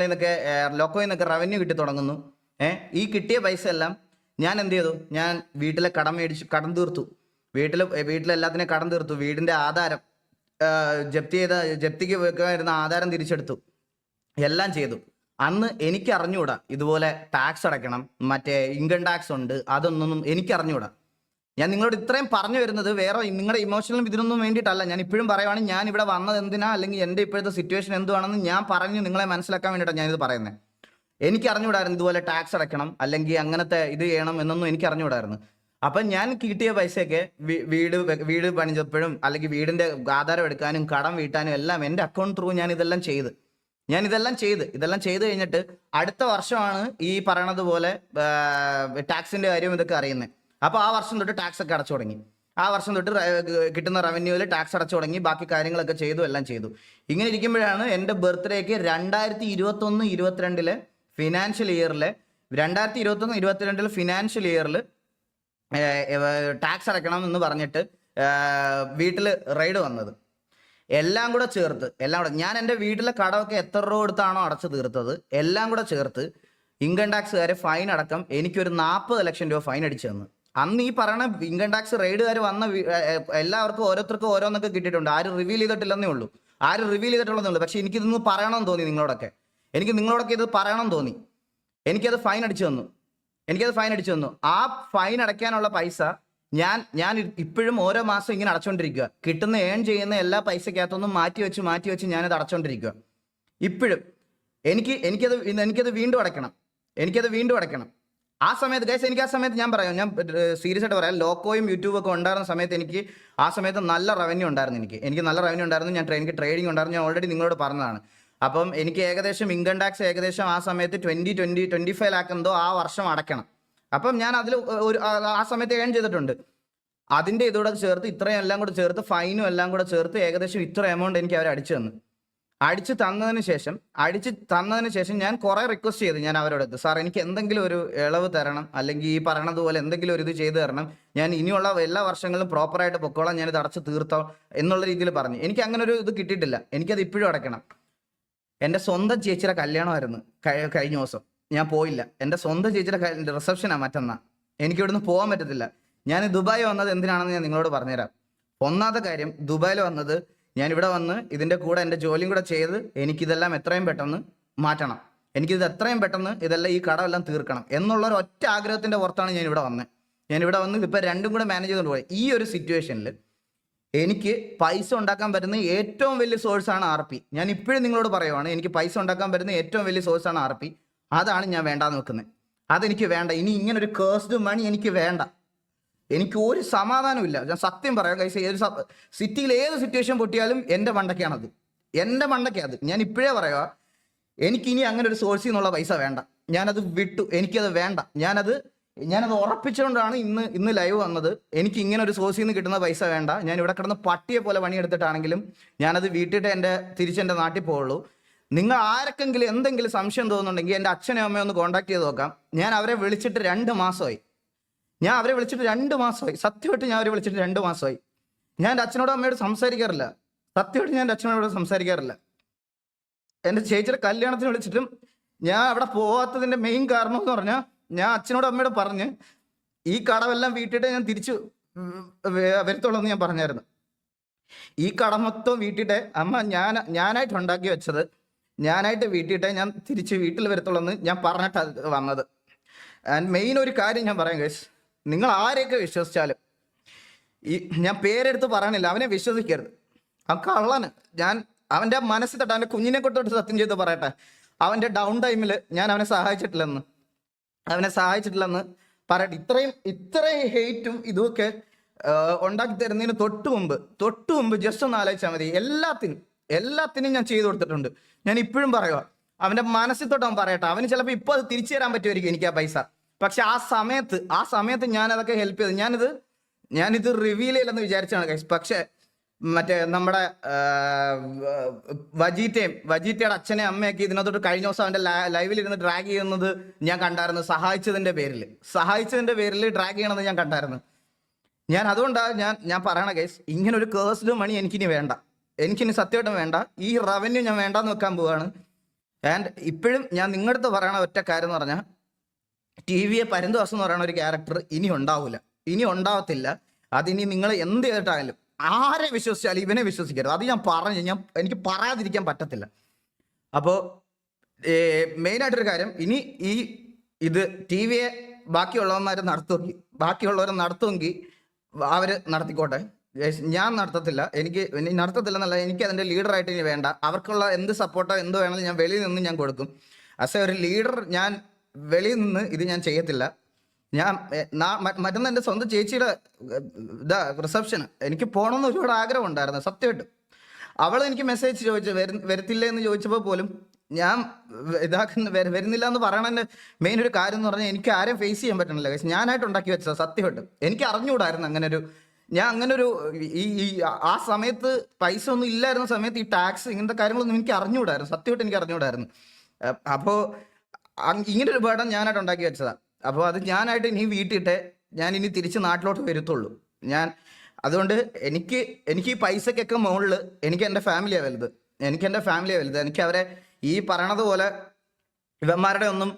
നിന്നൊക്കെ ലോക്കോയിൽ നിന്നൊക്കെ റവന്യൂ കിട്ടി തുടങ്ങുന്നു. ഈ കിട്ടിയ പൈസ എല്ലാം ഞാൻ എന്ത് ചെയ്തു? ഞാൻ വീട്ടിലെ കടം തീർത്തു. വീട്ടിലെല്ലാത്തിനെയും കടം തീർത്തു. വീടിന്റെ ആധാരം ജപ്തിക്ക് വെക്കായിരുന്ന ആധാരം തിരിച്ചെടുത്തു. എല്ലാം ചെയ്തു. അന്ന് എനിക്ക് അറിഞ്ഞൂടാ ഇതുപോലെ ടാക്സ് അടയ്ക്കണം, മറ്റേ ഇൻകം ടാക്സ് ഉണ്ട്, അതൊന്നും എനിക്ക് അറിഞ്ഞൂടാ. ഞാൻ നിങ്ങളോട് ഇത്രയും പറഞ്ഞു വരുന്നത് വേറെ നിങ്ങളുടെ ഇമോഷണലും ഇതിനൊന്നും വേണ്ടിയിട്ടല്ല. ഞാൻ ഇപ്പോഴും പറയുവാണ്, ഞാൻ ഇവിടെ വന്നത് എന്തിനാ, അല്ലെങ്കിൽ എൻ്റെ ഇപ്പോഴത്തെ സിറ്റുവേഷൻ എന്തുവാണെന്ന് ഞാൻ പറഞ്ഞു നിങ്ങളെ മനസ്സിലാക്കാൻ വേണ്ടിയിട്ടാണ് ഞാനിത് പറയുന്നത്. എനിക്ക് അറിഞ്ഞൂടായിരുന്നു ഇതുപോലെ ടാക്സ് അടയ്ക്കണം അല്ലെങ്കിൽ അങ്ങനത്തെ ഇത് ചെയ്യണം എന്നൊന്നും എനിക്ക് അറിഞ്ഞൂടായിരുന്നു. അപ്പം ഞാൻ കിട്ടിയ പൈസയൊക്കെ വീട് പണിഞ്ഞപ്പോഴും അല്ലെങ്കിൽ വീടിന്റെ ആധാരം എടുക്കാനും കടം വീട്ടാനും എല്ലാം എൻ്റെ അക്കൗണ്ട് ത്രൂ ഞാൻ ഇതെല്ലാം ചെയ്ത് കഴിഞ്ഞിട്ട് അടുത്ത വർഷമാണ് ഈ പറയണത് പോലെ ടാക്സിന്റെ കാര്യം ഇതൊക്കെ അറിയുന്നത്. അപ്പോൾ ആ വർഷം തൊട്ട് ടാക്സ് ഒക്കെ അടച്ചു തുടങ്ങി. ആ വർഷം തൊട്ട് കിട്ടുന്ന റവന്യൂവിൽ ടാക്സ് അടച്ചു തുടങ്ങി. ബാക്കി കാര്യങ്ങളൊക്കെ എല്ലാം ചെയ്തു. ഇങ്ങനെ ഇരിക്കുമ്പോഴാണ് എൻ്റെ ബർത്ത്ഡേക്ക് 2021-22 ഫിനാൻഷ്യൽ ഇയറിൽ 2021-22 ഫിനാൻഷ്യൽ ഇയറിൽ ടാക്സ് അടയ്ക്കണം എന്ന് പറഞ്ഞിട്ട് വീട്ടിൽ റെയ്ഡ് വന്നത്. എല്ലാം കൂടെ ഞാൻ എൻ്റെ വീട്ടിലെ കടമൊക്കെ എത്ര രൂപ കൊടുത്താണോ അടച്ചു തീർത്തത് എല്ലാം കൂടെ ചേർത്ത് ഇൻകം ടാക്സുകാരെ ഫൈൻ അടക്കം എനിക്കൊരു 40 ലക്ഷം രൂപ ഫൈൻ അടിച്ചു തന്നു. അന്ന് ഈ പറയണ ഇൻകം ടാക്സ് റെയ്ഡുകാർ വന്ന എല്ലാവർക്കും ഓരോരുത്തർക്കും ഓരോന്നൊക്കെ കിട്ടിയിട്ടുണ്ട്. ആരും റിവീൽ ചെയ്തിട്ടില്ലെന്നേ ഉള്ളൂ. പക്ഷെ എനിക്കിതൊന്ന് പറയണമെന്ന് തോന്നി. നിങ്ങളോടൊക്കെ ഇത് പറയണം തോന്നി. എനിക്കത് ഫൈൻ അടിച്ചു തന്നു. ആ ഫൈൻ അടയ്ക്കാനുള്ള പൈസ ഞാൻ ഇപ്പോഴും ഓരോ മാസം ഇങ്ങനെ അടച്ചോണ്ടിരിക്കുക. കിട്ടുന്ന ചെയ്യുന്ന എല്ലാ പൈസക്കകത്തൊന്നും മാറ്റി വെച്ച് ഞാനത് അടച്ചോണ്ടിരിക്കുക. ഇപ്പോഴും എനിക്കത് വീണ്ടും അടയ്ക്കണം. ആ സമയത്ത് ഗൈസ്, എനിക്ക് ആ സമയത്ത് ഞാൻ സീരിയസ് ആയിട്ട് പറയാം, ലോക്കോയും യൂട്യൂബും ഒക്കെ ഉണ്ടായിരുന്ന സമയത്ത് എനിക്ക് ആ സമയത്ത് നല്ല റവന്യൂ ഉണ്ടായിരുന്നു. എനിക്ക് നല്ല റവന്യൂ ഉണ്ടായിരുന്നു. എനിക്ക് ട്രേഡിംഗ് ഉണ്ടായിരുന്നു. ഞാൻ ഓൾറെഡി നിങ്ങളോട് പറഞ്ഞതാണ്. അപ്പം എനിക്ക് ഏകദേശം ഇൻകം ടാക്സ് ആ സമയത്ത് 25 ലാക്ക് എന്തോ ആ വർഷം അടയ്ക്കണം. അപ്പം ഞാൻ അതിൽ ആ സമയത്ത് ഏൺ ചെയ്തിട്ടുണ്ട്. അതിൻ്റെ ഇതോടെ ചേർത്ത് ഇത്രയും എല്ലാം കൂടെ ചേർത്ത് ഫൈനും എല്ലാം കൂടെ ചേർത്ത് ഏകദേശം ഇത്ര എമൗണ്ട് എനിക്ക് അവർ അടിച്ചു തന്നതിന് ശേഷം ഞാൻ കുറെ റിക്വസ്റ്റ് ചെയ്തു. ഞാൻ അവരോട്, സാർ എനിക്ക് എന്തെങ്കിലും ഒരു ഇളവ് തരണം, അല്ലെങ്കിൽ ഈ പറയണത് പോലെ എന്തെങ്കിലും ഒരു ഇത് ചെയ്തു തരണം, ഞാൻ ഇനിയുള്ള എല്ലാ വർഷങ്ങളിലും പ്രോപ്പറായിട്ട് പൊക്കോളാം, ഞാനിത് അടച്ചു തീർത്തോ എന്നുള്ള രീതിയിൽ പറഞ്ഞു. എനിക്ക് അങ്ങനെ ഒരു ഇത് കിട്ടിയിട്ടില്ല. എനിക്കത് ഇപ്പോഴും അടയ്ക്കണം. എൻ്റെ സ്വന്തം ചേച്ചിയുടെ കല്യാണമായിരുന്നു കഴിഞ്ഞ ദിവസം. ഞാൻ പോയില്ല. എൻ്റെ സ്വന്തം ചേച്ചിയുടെ റിസപ്ഷനാണ് മറ്റന്നാ. എനിക്ക് ഇവിടുന്ന് പോകാൻ പറ്റത്തില്ല. ഞാൻ ദുബായ് വന്നത് എന്തിനാണെന്ന് ഞാൻ നിങ്ങളോട് പറഞ്ഞുതരാം. ഒന്നാമത്തെ കാര്യം, ദുബായിൽ വന്നത് ഞാൻ ഇവിടെ വന്ന് ഇതിൻ്റെ കൂടെ എൻ്റെ ജോലിയും കൂടെ ചെയ്ത് എനിക്കിതെല്ലാം എത്രയും പെട്ടെന്ന് മാറ്റണം. എനിക്കിത് എത്രയും പെട്ടെന്ന് ഇതെല്ലാം ഈ കടമെല്ലാം തീർക്കണം എന്നുള്ളൊരു ഒറ്റ ആഗ്രഹത്തിൻ്റെ പുറത്താണ് ഞാൻ ഇവിടെ വന്ന് ഇപ്പം രണ്ടും കൂടെ മാനേജ് ചെയ്തുകൊണ്ട് പോയി. ഈ ഒരു സിറ്റുവേഷനിൽ എനിക്ക് പൈസ ഉണ്ടാക്കാൻ പറ്റുന്ന ഏറ്റവും വലിയ സോഴ്സാണ് RP. ഞാൻ ഇപ്പോഴും നിങ്ങളോട് പറയുവാണ്, എനിക്ക് പൈസ ഉണ്ടാക്കാൻ പറ്റുന്ന ഏറ്റവും വലിയ സോഴ്സാണ് RP. അതാണ് ഞാൻ വേണ്ടാന്ന് വെക്കുന്നത്. അതെനിക്ക് വേണ്ട. ഇനി ഇങ്ങനെ ഒരു കേഴ്സ്ഡ് മണി എനിക്ക് വേണ്ട. എനിക്ക് ഒരു സമാധാനമില്ല. ഞാൻ സത്യം പറയാം കൈസ്, സിറ്റിയിൽ ഏത് സിറ്റുവേഷൻ പൊട്ടിയാലും എൻ്റെ മണ്ടയ്ക്കാണത്. ഞാൻ ഇപ്പോഴേ പറയുക, എനിക്കിനി അങ്ങനെ ഒരു സോഴ്സിൽ നിന്നുള്ള പൈസ വേണ്ട. ഞാനത് വിട്ടു. എനിക്കത് വേണ്ട. ഞാനത് ഉറപ്പിച്ചുകൊണ്ടാണ് ഇന്ന് ലൈവ് വന്നത്. എനിക്ക് ഇങ്ങനെ ഒരു സോഴ്സിൽ നിന്ന് കിട്ടുന്ന പൈസ വേണ്ട. ഞാൻ ഇവിടെ കിടന്ന് പട്ടിയെ പോലെ പണിയെടുത്തിട്ടാണെങ്കിലും ഞാനത് വീട്ടിട്ട് തിരിച്ചെൻ്റെ നാട്ടിൽ പോവുള്ളൂ. നിങ്ങൾ ആർക്കെങ്കിലും എന്തെങ്കിലും സംശയം തോന്നുന്നുണ്ടെങ്കിൽ എൻ്റെ അച്ഛനും അമ്മയും ഒന്ന് കോൺടാക്ട് ചെയ്ത് നോക്കാം. ഞാൻ അവരെ വിളിച്ചിട്ട് 2 മാസമായി. സത്യമായിട്ട് ഞാൻ അവരെ വിളിച്ചിട്ട് 2 മാസമായി. ഞാൻ എൻ്റെ അച്ഛനോടും അമ്മയോട് സംസാരിക്കാറില്ല. എൻ്റെ ചേച്ചിയുടെ കല്യാണത്തിന് വിളിച്ചിട്ടും ഞാൻ അവിടെ പോവാത്തതിൻ്റെ മെയിൻ കാരണം എന്ന് പറഞ്ഞാൽ, ഞാൻ അച്ഛനോടും അമ്മയോട് പറഞ്ഞ് ഈ കടമെല്ലാം വീട്ടിട്ട് ഞാൻ തിരിച്ചു വരത്തുള്ളൂ എന്ന് ഞാൻ പറഞ്ഞായിരുന്നു. ഈ കട മൊത്തം വീട്ടിട്ട് അമ്മ ഞാനായിട്ട് ഉണ്ടാക്കി വെച്ചത്, ഞാനായിട്ട് വീട്ടിട്ട് ഞാൻ തിരിച്ച് വീട്ടിൽ വരത്തുള്ളൂ എന്ന് ഞാൻ പറഞ്ഞിട്ടാണ് വന്നത്. ആൻഡ് മെയിൻ ഒരു കാര്യം ഞാൻ പറയാം ഗൈസ്, നിങ്ങൾ ആരെയൊക്കെ വിശ്വസിച്ചാലും, ഞാൻ പേരെടുത്ത് പറയണില്ല, അവനെ വിശ്വസിക്കരുത്. ആ കള്ളന് അവൻ്റെ മനസ്സിൽ തൊട്ട് അവൻ്റെ കുഞ്ഞിനെ തൊട്ട് സത്യം ചെയ്ത് പറയട്ടെ, അവൻ്റെ ഡൗൺ ടൈമിൽ ഞാൻ അവനെ സഹായിച്ചിട്ടില്ലെന്ന് പറയട്ടെ. ഇത്രയും ഹെയ്റ്റും ഇതുമൊക്കെ ഉണ്ടാക്കി തരുന്നതിന് തൊട്ട് മുമ്പ് ജസ്റ്റ് ഒന്ന് ആലോചിച്ചാൽ മതി. എല്ലാത്തിനും ഞാൻ ചെയ്തു കൊടുത്തിട്ടുണ്ട്. ഞാൻ ഇപ്പോഴും പറയുക, അവൻ്റെ മനസ്സിൽ തൊട്ട് അവൻ പറയട്ടെ. അവന് ചിലപ്പോൾ ഇപ്പോൾ അത് തിരിച്ചു തരാൻ പറ്റുമായിരിക്കും എനിക്ക് ആ പൈസ. പക്ഷെ ആ സമയത്ത് ഞാൻ അതൊക്കെ ഹെൽപ്പ് ചെയ്തു. ഞാനിത് റിവീൽ ചെയ്യില്ലെന്ന് വിചാരിച്ചാണ് ഗൈസ്. പക്ഷെ മറ്റേ നമ്മുടെ വജീറ്റയുടെ അച്ഛനെയും അമ്മയൊക്കെ ഇതിനകത്തോട്ട് കഴിഞ്ഞ ദിവസം അവൻ്റെ ലൈവിൽ ഇരുന്ന് ഡ്രാഗ് ചെയ്യുന്നത് ഞാൻ കണ്ടായിരുന്നു. സഹായിച്ചതിൻ്റെ പേരിൽ ഡ്രാഗ് ചെയ്യണമെന്ന് ഞാൻ കണ്ടായിരുന്നു. അതുകൊണ്ടാണ് ഞാൻ പറയണ ഗൈസ്, ഇങ്ങനെ ഒരു കേഴ്സ്ഡ് മണി എനിക്കിനി വേണ്ട. എനിക്കിനി സത്യമായിട്ടും വേണ്ട. ഈ റവന്യൂ ഞാൻ വേണ്ടാന്ന് വെക്കാൻ പോവാണ്. ആൻഡ് ഇപ്പോഴും ഞാൻ നിങ്ങളുടെ അടുത്ത് പറയണ ഒറ്റ കാര്യം എന്ന് പറഞ്ഞാൽ TV പരന്തുവാസം എന്ന് പറയുന്ന ഒരു ക്യാരക്ടർ ഇനി ഉണ്ടാവില്ല, ഇനി ഉണ്ടാവത്തില്ല. അതിനി നിങ്ങൾ എന്ത് ചെയ്തിട്ടായാലും ആരെ വിശ്വസിച്ചാലും ഇവനെ വിശ്വസിക്കരുത്. അത് എനിക്ക് പറയാതിരിക്കാൻ പറ്റത്തില്ല. അപ്പോൾ മെയിനായിട്ടൊരു കാര്യം, ഇനി ഇത് TV ബാക്കിയുള്ളവന്മാർ ബാക്കിയുള്ളവരെ നടത്തുമെങ്കിൽ അവർ നടത്തിക്കോട്ടെ. ഞാൻ നടത്തത്തില്ല, നടത്തത്തില്ലെന്നല്ല, എനിക്ക് അതിൻ്റെ ലീഡറായിട്ട് ഇനി വേണ്ട. അവർക്കുള്ള എന്ത് സപ്പോർട്ടോ എന്ത് വേണമെങ്കിലും ഞാൻ വെളിയിൽ നിന്ന് ഞാൻ കൊടുക്കും. ആസ് എ ഒരു ലീഡർ ഞാൻ വെളിയിൽ നിന്ന് ഇത് ഞാൻ ചെയ്യത്തില്ല. ഞാൻ മറ്റൊന്ന് എൻ്റെ സ്വന്തം ചേച്ചിയുടെ റിസപ്ഷന് എനിക്ക് പോകണമെന്ന് ഒരുപാട് ആഗ്രഹം ഉണ്ടായിരുന്നു സത്യമായിട്ട്. അവൾ എനിക്ക് മെസ്സേജ് ചോദിച്ചു വരത്തില്ലേ എന്ന് ചോദിച്ചപ്പോൾ പോലും ഞാൻ വരുന്നില്ല എന്ന് പറയണതിൻ്റെ മെയിൻ ഒരു കാര്യം എന്ന് പറഞ്ഞാൽ എനിക്ക് ആരെയും ഫേസ് ചെയ്യാൻ പറ്റണില്ല. ഞാനായിട്ട് ഉണ്ടാക്കി വെച്ചത് സത്യമായിട്ട്. എനിക്ക് അറിഞ്ഞുകൂടായിരുന്നു അങ്ങനൊരു ആ സമയത്ത് പൈസ ഒന്നും ഇല്ലായിരുന്ന സമയത്ത് ഈ ടാക്സ് ഇങ്ങനത്തെ കാര്യങ്ങളൊന്നും എനിക്ക് അറിഞ്ഞുകൂടായിരുന്നു, സത്യമായിട്ട് എനിക്ക് അറിഞ്ഞുകൂടായിരുന്നു. അപ്പോൾ ഇങ്ങനൊരു ബേർഡൻ ഞാനായിട്ട് ഉണ്ടാക്കി വെച്ചതാണ്. അപ്പോൾ അത് ഞാനായിട്ട് ഇനി വീട്ടിട്ട് ഞാൻ ഇനി തിരിച്ച് നാട്ടിലോട്ട് വരുത്തുള്ളൂ. അതുകൊണ്ട് എനിക്ക് ഈ പൈസക്കൊക്കെ മുകളിൽ എനിക്ക് എൻ്റെ ഫാമിലിയാണ് വലുത്. എനിക്ക് അവരെ ഈ പറയണത് പോലെ ഇവന്മാരുടെ ഒന്നും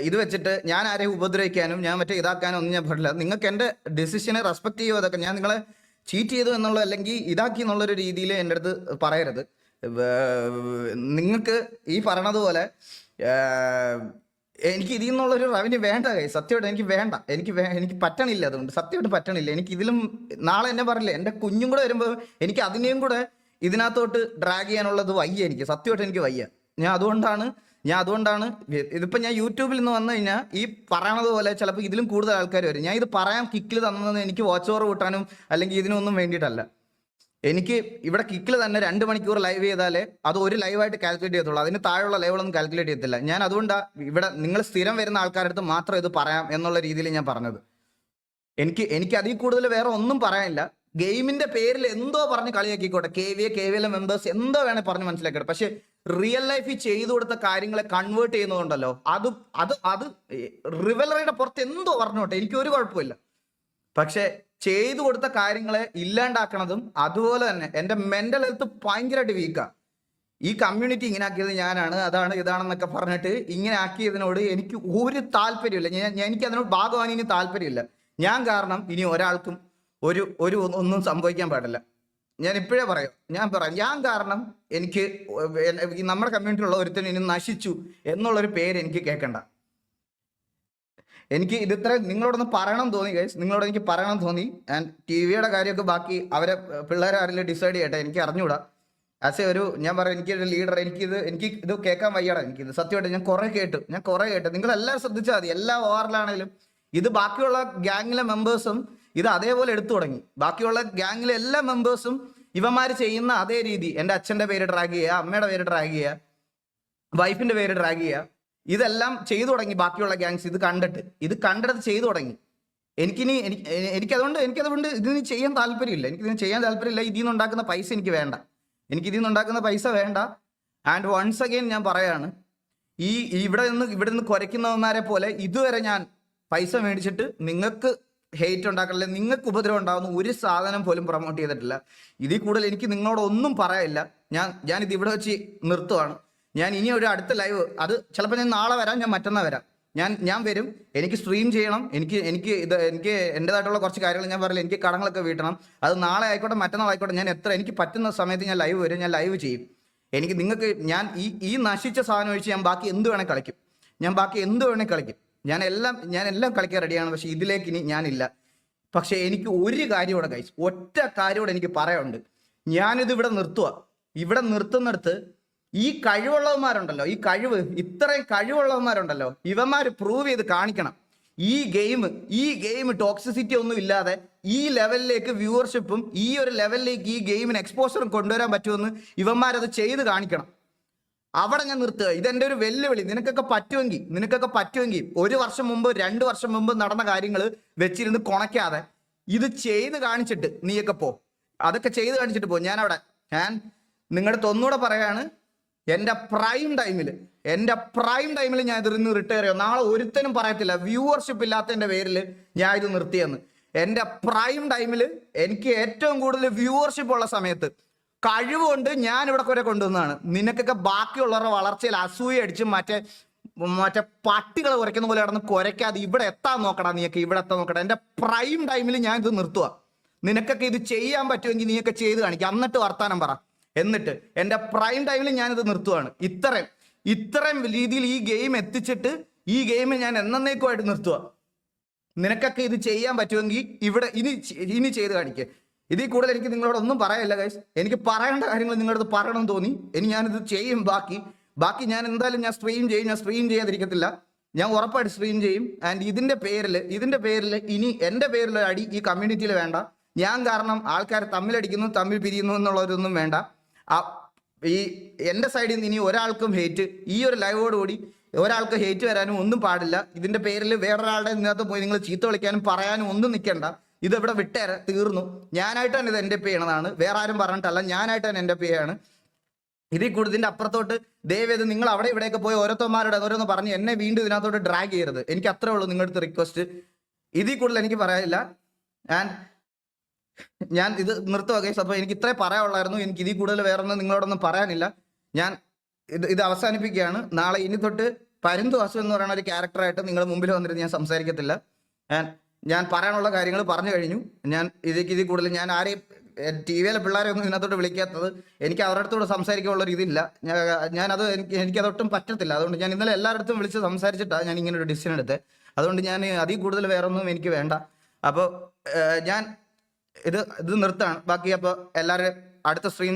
ഇത് വെച്ചിട്ട് ഞാൻ ആരെയും ഉപദ്രവിക്കാനും ഞാൻ ഇതാക്കാനും ഒന്നും ഞാൻ പറ്റില്ല. നിങ്ങൾക്ക് എൻ്റെ ഡിസിഷനെ റെസ്പെക്ട് ചെയ്യുമോ, അതൊക്കെ ഞാൻ നിങ്ങളെ ചീറ്റ് ചെയ്തു എന്നുള്ള അല്ലെങ്കിൽ ഇതാക്കി എന്നുള്ളൊരു രീതിയിൽ എൻ്റെ അടുത്ത് പറയരുത്. നിങ്ങൾക്ക് ഈ പറയണത് പോലെ എനിക്ക് ഇതിൽ നിന്നുള്ളൊരു റവന്യൂ വേണ്ട. സത്യമായിട്ട് എനിക്ക് വേണ്ട, എനിക്ക് പറ്റണില്ല. അതുകൊണ്ട് സത്യമായിട്ട് പറ്റണില്ല. എനിക്ക് ഇതിലും നാളെ എന്നെ പറഞ്ഞില്ലേ എൻ്റെ കുഞ്ഞും കൂടെ വരുമ്പോൾ എനിക്ക് അതിനെയും കൂടെ ഇതിനകത്തോട്ട് ഡ്രാഗ് ചെയ്യാനുള്ളത് വയ്യ. എനിക്ക് സത്യമായിട്ട് എനിക്ക് വയ്യ. ഞാൻ അതുകൊണ്ടാണ് ഇതിപ്പോൾ ഞാൻ യൂട്യൂബിൽ നിന്ന് വന്നു കഴിഞ്ഞാൽ ഈ പറയണത് പോലെ ചിലപ്പോൾ ഇതിലും കൂടുതൽ ആൾക്കാർ വരും. ഞാൻ ഇത് പറയാൻ കിക്കിൽ തന്നത് എനിക്ക് വാച്ച് ഓവർ കൂട്ടാനും അല്ലെങ്കിൽ ഇതിനൊന്നും വേണ്ടിയിട്ടല്ല. എനിക്ക് ഇവിടെ കിക്കിൽ തന്നെ 2 മണിക്കൂർ ലൈവ് ചെയ്താലേ അത് ഒരു ലൈവായിട്ട് കാൽക്കുലേറ്റ് ചെയ്യത്തുള്ളൂ. അതിന് താഴെയുള്ള ലൈവുകളൊന്നും കാൽക്കുലേറ്റ് ചെയ്യത്തില്ല. ഞാൻ അതുകൊണ്ടാണ് ഇവിടെ നിങ്ങൾ സ്ഥിരം വരുന്ന ആൾക്കാരുടെ അടുത്ത് മാത്രം ഇത് പറയാം എന്നുള്ള രീതിയിൽ ഞാൻ പറഞ്ഞത്. എനിക്ക് അതിൽ കൂടുതൽ വേറെ ഒന്നും പറയാനില്ല. ഗെയിമിന്റെ പേരിൽ എന്തോ പറഞ്ഞ് കളിയാക്കിക്കോട്ടെ, KVL മെമ്പേഴ്സ് എന്തോ വേണേ പറഞ്ഞ് മനസ്സിലാക്കട്ടെ. പക്ഷെ റിയൽ ലൈഫിൽ ചെയ്തു കൊടുത്ത കാര്യങ്ങളെ കൺവേർട്ട് ചെയ്യുന്നതുകൊണ്ടല്ലോ അത് റിവലറിയുടെ പുറത്ത് എന്തോ പറഞ്ഞോട്ടെ, എനിക്കൊരു കുഴപ്പമില്ല. പക്ഷെ ചെയ്തു കൊടുത്ത കാര്യങ്ങളെ ഇല്ലാണ്ടാക്കണതും അതുപോലെ തന്നെ എൻ്റെ മെന്റൽ ഹെൽത്ത് ഭയങ്കരമായിട്ട് വീക്കാണ്. ഈ കമ്മ്യൂണിറ്റി ഇങ്ങനെ ആക്കിയത് ഞാനാണ്, ഇതാണെന്നൊക്കെ പറഞ്ഞിട്ട് ഇങ്ങനെ ആക്കിയതിനോട് എനിക്ക് ഒരു താല്പര്യമില്ല. എനിക്ക് അതിനോട് ഭാഗമാകാൻ ഇനി താല്പര്യമില്ല. ഞാൻ കാരണം ഇനി ഒരാൾക്കും ഒന്നും സംഭവിക്കാൻ പാടില്ല. ഞാൻ ഇപ്പോഴേ പറയാം, ഞാൻ കാരണം എനിക്ക് നമ്മുടെ കമ്മ്യൂണിറ്റിയിലുള്ള ഒരുത്തനും ഇനി നശിച്ചു എന്നുള്ളൊരു പേര് എനിക്ക് കേൾക്കണ്ട. എനിക്ക് ഇതിത്ര നിങ്ങളോടൊന്ന് പറയണം തോന്നി ഗൈസ്, നിങ്ങളോട് എനിക്ക് പറയണം തോന്നി. ആൻഡ് TV കാര്യമൊക്കെ ബാക്കി അവരെ പിള്ളേരെ ആരെങ്കിലും ഡിസൈഡ് ചെയ്യട്ടെ, എനിക്ക് അറിഞ്ഞൂടാ. ആസ് എ ഞാൻ പറയാം, എനിക്കൊരു ലീഡർ, എനിക്ക് ഇത് കേൾക്കാൻ വയ്യടാ. എനിക്കിത് സത്യമായിട്ട് ഞാൻ കുറേ കേട്ടു. നിങ്ങളെല്ലാം ശ്രദ്ധിച്ചാൽ മതി, എല്ലാ ഓവറിലാണെങ്കിലും ഇത് ബാക്കിയുള്ള ഗ്യാങ്ങിലെ മെമ്പേഴ്സും ഇത് അതേപോലെ എടുത്തു തുടങ്ങി. ബാക്കിയുള്ള ഗ്യാങ്ങിലെ എല്ലാ മെമ്പേഴ്സും ഇവന്മാർ ചെയ്യുന്ന അതേ രീതി, എൻ്റെ അച്ഛൻ്റെ പേര് ഡ്രാഗ് ചെയ്യുക, അമ്മയുടെ പേര് ഡ്രാഗ് ചെയ്യുക, വൈഫിൻ്റെ പേര് ഡ്രാഗ് ചെയ്യുക, ഇതെല്ലാം ചെയ്തു തുടങ്ങി. ബാക്കിയുള്ള ഗ്യാങ്സ് ഇത് കണ്ടിട്ട് ചെയ്തു തുടങ്ങി. എനിക്കതുകൊണ്ട് ഇതിന് ചെയ്യാൻ താല്പര്യമില്ല. ഇതിൽ നിന്നുണ്ടാക്കുന്ന പൈസ എനിക്ക് വേണ്ട. വേണ്ട. ആൻഡ് വൺസ് അഗെയിൻ ഞാൻ പറയാണ്, ഇവിടെ നിന്ന് കുരയ്ക്കുന്നവന്മാരെ പോലെ ഇതുവരെ ഞാൻ പൈസ മേടിച്ചിട്ട് നിങ്ങൾക്ക് ഹെയ്റ്റ് ഉണ്ടാക്കണില്ല, നിങ്ങൾക്ക് ഉപദ്രവം ഉണ്ടാകുന്ന ഒരു സാധനം പോലും പ്രൊമോട്ട് ചെയ്തിട്ടില്ല. ഇതിൽ കൂടുതൽ എനിക്ക് നിങ്ങളോട് ഒന്നും പറയാനില്ല. ഞാനിത് ഇവിടെ വെച്ച് നിർത്തുവാണ്. ഞാൻ ഇനി ഒരു അടുത്ത ലൈവ്, അത് ചിലപ്പോൾ ഞാൻ നാളെ വരാം, ഞാൻ മറ്റന്നാൾ വരാം. ഞാൻ വരും. എനിക്ക് സ്ട്രീം ചെയ്യണം. എനിക്ക് എൻ്റെതായിട്ടുള്ള കുറച്ച് കാര്യങ്ങൾ ഞാൻ പറയില്ല. എനിക്ക് കടങ്ങളൊക്കെ വീട്ടണം. അത് നാളെ ആയിക്കോട്ടെ മറ്റന്നാൾ ആയിക്കോട്ടെ, ഞാൻ എനിക്ക് പറ്റുന്ന സമയത്ത് ഞാൻ ലൈവ് വരും, ഞാൻ ലൈവ് ചെയ്യും. നിങ്ങൾക്ക് ഞാൻ ഈ നശിച്ച സാധനം ഒഴിച്ച് ഞാൻ ബാക്കി എന്ത് വേണേൽ കളിക്കും. ഞാൻ എല്ലാം കളിക്കാൻ റെഡിയാണ്. പക്ഷെ ഇതിലേക്ക് ഇനി ഞാനില്ല. പക്ഷെ എനിക്ക് ഒരു കാര്യം കൂടെ ഒറ്റ കാര്യം കൂടെ എനിക്ക് പറയാനുണ്ട്. ഞാനിത് ഇവിടെ നിർത്തുക. ഇവിടെ നിർത്തുന്നിടത്ത് ഈ കഴിവുള്ളവന്മാരുണ്ടല്ലോ, ഇത്രയും കഴിവുള്ളവന്മാരുണ്ടല്ലോ, ഇവന്മാർ പ്രൂവ് ചെയ്ത് കാണിക്കണം. ഈ ഗെയിം ടോക്സിസിറ്റി ഒന്നും ഇല്ലാതെ ഈ ലെവലിലേക്ക് വ്യൂവർഷിപ്പും ഈ ഒരു ലെവലിലേക്ക് ഈ ഗെയിമിന് എക്സ്പോഷറും കൊണ്ടുവരാൻ പറ്റുമെന്ന് ഇവന്മാരത് ചെയ്ത് കാണിക്കണം. അവിടെ ഞാൻ നിർത്തുക. ഇതെൻ്റെ ഒരു വെല്ലുവിളി. നിനക്കൊക്കെ പറ്റുമെങ്കിൽ 1 വർഷം മുമ്പ് 2 വർഷം മുമ്പ് നടന്ന കാര്യങ്ങൾ വെച്ചിരുന്ന് കൊണയ്ക്കാതെ ഇത് ചെയ്ത് കാണിച്ചിട്ട് നീയൊക്കെ പോ. അതൊക്കെ ചെയ്ത് കാണിച്ചിട്ട് പോ. ഞാൻ നിങ്ങളുടെ ഒന്നുകൂടെ പറയാണ്, എൻ്റെ പ്രൈം ടൈമിൽ ഞാൻ ഇതിൽ നിന്ന് റിട്ടയർ ചെയ്യും. നാളെ ഒരുത്തനും പറയത്തില്ല വ്യൂവർഷിപ്പ് ഇല്ലാത്തതിൻ്റെ പേരിൽ ഞാൻ ഇത് നിർത്തിയെന്ന്. എൻ്റെ പ്രൈം ടൈമിൽ എനിക്ക് ഏറ്റവും കൂടുതൽ വ്യൂവർഷിപ്പ് ഉള്ള സമയത്ത് കഴിവുകൊണ്ട് ഞാൻ ഇവിടെ കുറെ കൊണ്ടുവന്നതാണ്. നിനക്കൊക്കെ ബാക്കിയുള്ളവരുടെ വളർച്ചയിൽ അസൂയ അടിച്ച് മറ്റേ മറ്റേ പട്ടികളെ കുറയ്ക്കുന്ന പോലെ കിടന്ന് കുരയ്ക്കാതെ ഇവിടെ എത്താൻ നോക്കടാ. നീയൊക്കെ ഇവിടെ എത്താൻ നോക്കടാ. എൻ്റെ പ്രൈം ടൈമിൽ ഞാൻ ഇത് നിർത്തുക. നിനക്കൊക്കെ ഇത് ചെയ്യാൻ പറ്റുമെങ്കിൽ നീയൊക്കെ ചെയ്ത് കാണിക്കുക, എന്നിട്ട് വർത്താനം പറ. എന്നിട്ട് എൻ്റെ പ്രൈം ടൈമിൽ ഞാനിത് നിർത്തുവാണ്. ഇത്രയും രീതിയിൽ ഈ ഗെയിം എത്തിച്ചിട്ട് ഈ ഗെയിം ഞാൻ എന്നേക്കുമായിട്ട് നിർത്തുക. നിനക്കൊക്കെ ഇത് ചെയ്യാൻ പറ്റുമെങ്കിൽ ഇവിടെ ഇനി ചെയ്ത് കാണിക്കുക. ഇതിൽ കൂടുതൽ എനിക്ക് നിങ്ങളോടൊന്നും പറയാനില്ല ഗൈസ്. എനിക്ക് പറയേണ്ട കാര്യങ്ങൾ നിങ്ങളടുത്ത് പറയണമെന്ന് തോന്നി. ഇനി ഞാനിത് ചെയ്യും. ബാക്കി ഞാൻ എന്തായാലും ഞാൻ സ്ട്രീം ചെയ്യും. ഞാൻ സ്ട്രീം ചെയ്യാതിരിക്കത്തില്ല. ഞാൻ ഉറപ്പായിട്ട് സ്ട്രീം ചെയ്യും. ആൻഡ് ഇതിന്റെ പേരിൽ ഇനി എൻ്റെ പേരിൽ അടി ഈ കമ്മ്യൂണിറ്റിയിൽ വേണ്ട. ഞാൻ കാരണം ആൾക്കാർ തമ്മിലടിക്കുന്നു, തമ്മിൽ പിരിയുന്നു എന്നുള്ളവരൊന്നും വേണ്ട. ഈ എൻ്റെ സൈഡിൽ നിന്ന് ഇനി ഒരാൾക്കും ഹേറ്റ്, ഈ ഒരു ലൈവോടുകൂടി ഒരാൾക്ക് ഹേറ്റ് വരാനും ഒന്നും പാടില്ല. ഇതിന്റെ പേരിൽ വേറൊരാളുടെ ഇതിനകത്ത് പോയി നിങ്ങൾ ചീത്ത വിളിക്കാനും പറയാനും ഒന്നും നിൽക്കണ്ട. ഇതിവിടെ വിട്ടേരെ, തീർന്നു. ഞാനായിട്ട് തന്നെ ഇത് എൻ്റെ പേ ചെയ്യണതാണ്, വേറെ ആരും പറഞ്ഞിട്ടല്ല. ഞാനായിട്ട് തന്നെ എൻ്റെ പേ ആണ്. ഇതിൽ കൂടുതലിന്റെ അപ്പുറത്തോട്ട് ദയവേത് നിങ്ങൾ അവിടെ ഇവിടെയൊക്കെ പോയി ഓരോരുത്തന്മാരുടെ ഓരോന്ന് പറഞ്ഞ് എന്നെ വീണ്ടും ഇതിനകത്തോട്ട് ഡ്രാഗ് ചെയ്യരുത്. എനിക്ക് അത്രേ ഉള്ളൂ നിങ്ങളുടെ റിക്വസ്റ്റ്. ഇതിൽ കൂടുതൽ എനിക്ക് പറയാനില്ല. ആൻഡ് ഞാൻ ഇത് നിർത്തുക ഗൈസ്. അപ്പോൾ എനിക്ക് ഇത്രേ പറയാനുള്ളായിരുന്നു. എനിക്ക് ഇതിൽ കൂടുതൽ വേറൊന്നും നിങ്ങളോടൊന്നും പറയാനില്ല. ഞാൻ ഇത് അവസാനിപ്പിക്കുകയാണ്. നാളെ ഇനി തൊട്ട് പരുന്തു വാസു എന്ന് പറയുന്ന ഒരു ക്യാരക്ടറായിട്ട് നിങ്ങളുടെ മുമ്പിൽ വന്നിട്ട് ഞാൻ സംസാരിക്കത്തില്ല. ഞാൻ പറയാനുള്ള കാര്യങ്ങൾ പറഞ്ഞു കഴിഞ്ഞു. ഞാൻ ഇതിൽ കൂടുതൽ ഞാൻ ആരെയും ടി വിയിലെ പിള്ളേരെ ഒന്നും ഇതിനകത്തോട്ട് വിളിക്കാത്തത് എനിക്ക് അവരുടെ അടുത്തോട് സംസാരിക്കാനുള്ള രീതിയില്ല. ഞാനത് എനിക്കതൊട്ടും പറ്റത്തില്ല. അതുകൊണ്ട് ഞാൻ ഇന്നലെ എല്ലാവരുടെ വിളിച്ച് സംസാരിച്ചിട്ടാണ് ഞാൻ ഇങ്ങനെ ഒരു ഡിസിഷൻ എടുത്തത്. അതുകൊണ്ട് ഞാൻ അതിൽ കൂടുതൽ വേറെ ഒന്നും എനിക്ക് വേണ്ട. അപ്പോൾ ഞാൻ ഇത് നിർത്താണ്. ബാക്കി അപ്പോൾ എല്ലാവരും അടുത്ത സ്ട്രീം